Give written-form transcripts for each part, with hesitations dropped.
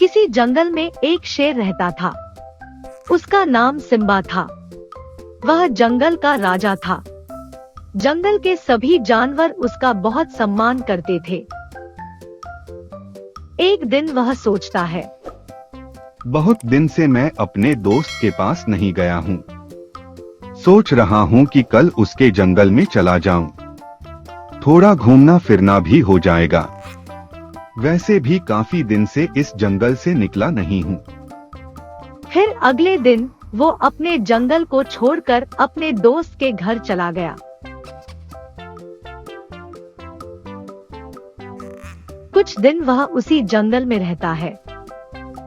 किसी जंगल में एक शेर रहता था। उसका नाम सिम्बा था। वह जंगल का राजा था। जंगल के सभी जानवर उसका बहुत सम्मान करते थे। एक दिन वह सोचता है, बहुत दिन से मैं अपने दोस्त के पास नहीं गया हूँ। सोच रहा हूँ कि कल उसके जंगल में चला जाऊं। थोड़ा घूमना फिरना भी हो जाएगा। वैसे भी काफी दिन से इस जंगल से निकला नहीं हूँ। फिर अगले दिन वो अपने जंगल को छोड़कर अपने दोस्त के घर चला गया। कुछ दिन वह उसी जंगल में रहता है।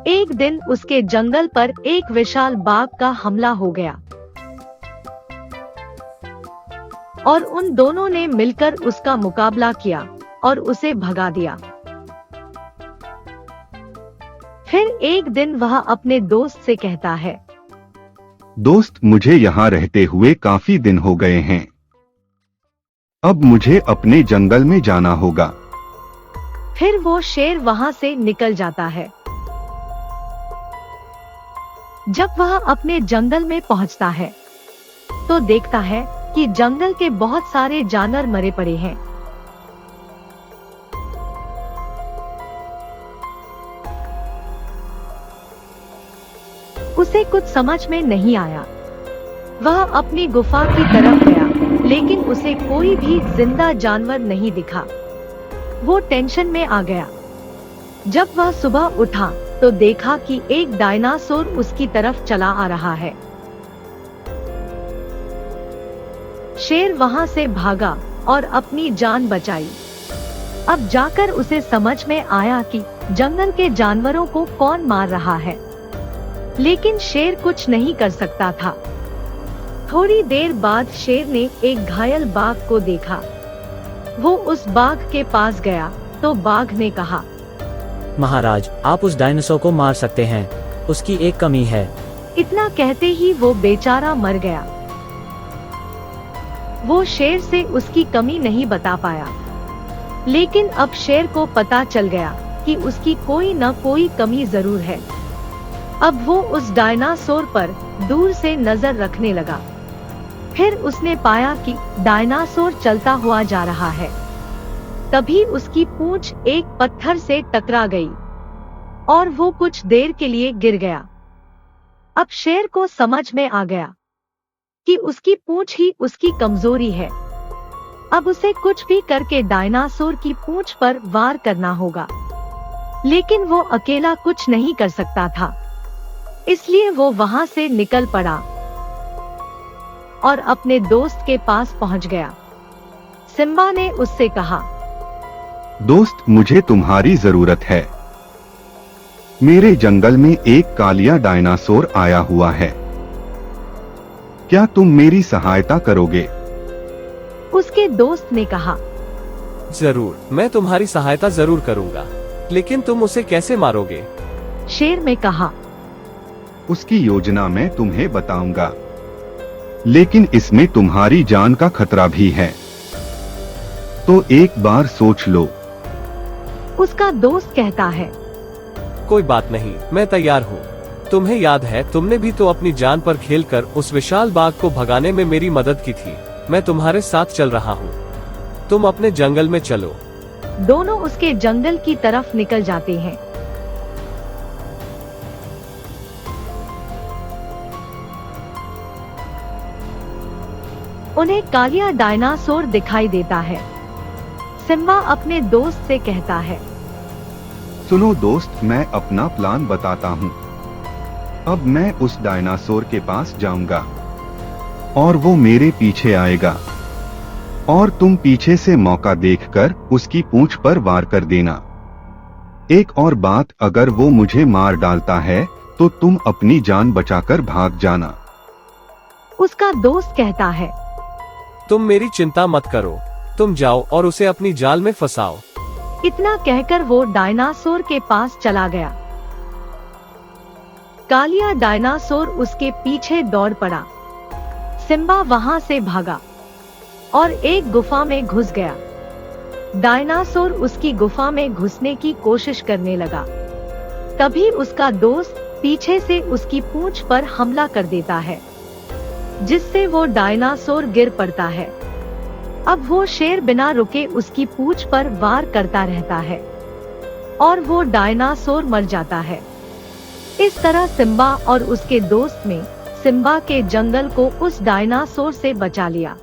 एक दिन उसके जंगल पर एक विशाल बाघ का हमला हो गया और उन दोनों ने मिलकर उसका मुकाबला किया और उसे भगा दिया। फिर एक दिन वह अपने दोस्त से कहता है, दोस्त, मुझे यहाँ रहते हुए काफी दिन हो गए हैं। अब मुझे अपने जंगल में जाना होगा। फिर वो शेर वहां से निकल जाता है। जब वह अपने जंगल में पहुंचता है तो देखता है कि जंगल के बहुत सारे जानवर मरे पड़े हैं। उसे कुछ समझ में नहीं आया। वह अपनी गुफा की तरफ गया, लेकिन उसे कोई भी जिंदा जानवर नहीं दिखा। वो टेंशन में आ गया। जब वह सुबह उठा तो देखा कि एक डायनासोर उसकी तरफ चला आ रहा है। शेर वहां से भागा और अपनी जान बचाई। अब जाकर उसे समझ में आया कि जंगल के जानवरों को कौन मार रहा है, लेकिन शेर कुछ नहीं कर सकता था। थोड़ी देर बाद शेर ने एक घायल बाघ को देखा। वो उस बाघ के पास गया तो बाघ ने कहा, महाराज, आप उस डायनासोर को मार सकते हैं, उसकी एक कमी है। इतना कहते ही वो बेचारा मर गया। वो शेर से उसकी कमी नहीं बता पाया, लेकिन अब शेर को पता चल गया कि उसकी कोई न कोई कमी जरूर है। अब वो उस डायनासोर पर दूर से नजर रखने लगा। फिर उसने पाया कि डायनासोर चलता हुआ जा रहा है। तभी उसकी पूंछ एक पत्थर से टकरा गई और वो कुछ देर के लिए गिर गया। अब शेर को समझ में आ गया कि उसकी पूंछ ही उसकी कमजोरी है। अब उसे कुछ भी करके डायनासोर की पूंछ पर वार करना होगा, लेकिन वो अकेला कुछ नहीं कर सकता था। इसलिए वो वहां से निकल पड़ा और अपने दोस्त के पास पहुंच गया। सिम्बा ने उससे कहा, दोस्त, मुझे तुम्हारी जरूरत है। मेरे जंगल में एक कालिया डायनासोर आया हुआ है। क्या तुम मेरी सहायता करोगे? उसके दोस्त ने कहा, जरूर, मैं तुम्हारी सहायता जरूर करूंगा, लेकिन तुम उसे कैसे मारोगे? शेर ने कहा, उसकी योजना मैं तुम्हें बताऊंगा, लेकिन इसमें तुम्हारी जान का खतरा भी है, तो एक बार सोच लो। उसका दोस्त कहता है, कोई बात नहीं, मैं तैयार हूँ। तुम्हें याद है, तुमने भी तो अपनी जान पर खेलकर उस विशाल बाघ को भगाने में मेरी मदद की थी। मैं तुम्हारे साथ चल रहा हूँ, तुम अपने जंगल में चलो। दोनों उसके जंगल की तरफ निकल जाते हैं। उन्हें कालिया डायनासोर दिखाई देता है। सिम्बा अपने दोस्त से कहता है, सुनो दोस्त, मैं अपना प्लान बताता हूँ। अब मैं उस डायनासोर के पास जाऊंगा और वो मेरे पीछे आएगा, और तुम पीछे से मौका देखकर उसकी पूंछ पर वार कर देना। एक और बात, अगर वो मुझे मार डालता है तो तुम अपनी जान बचाकर भाग जाना। उसका दोस्त कहता है, तुम मेरी चिंता मत करो, तुम जाओ और उसे अपनी जाल में फंसाओ। इतना कहकर वो डायनासोर के पास चला गया। कालिया डायनासोर उसके पीछे दौड़ पड़ा। सिम्बा वहां से भागा और एक गुफा में घुस गया। डायनासोर उसकी गुफा में घुसने की कोशिश करने लगा, तभी उसका दोस्त पीछे से उसकी पूंछ पर हमला कर देता है, जिससे वो डायनासोर गिर पड़ता है। अब वो शेर बिना रुके उसकी पूंछ पर वार करता रहता है और वो डायनासोर मर जाता है। इस तरह सिम्बा और उसके दोस्त ने सिम्बा के जंगल को उस डायनासोर से बचा लिया।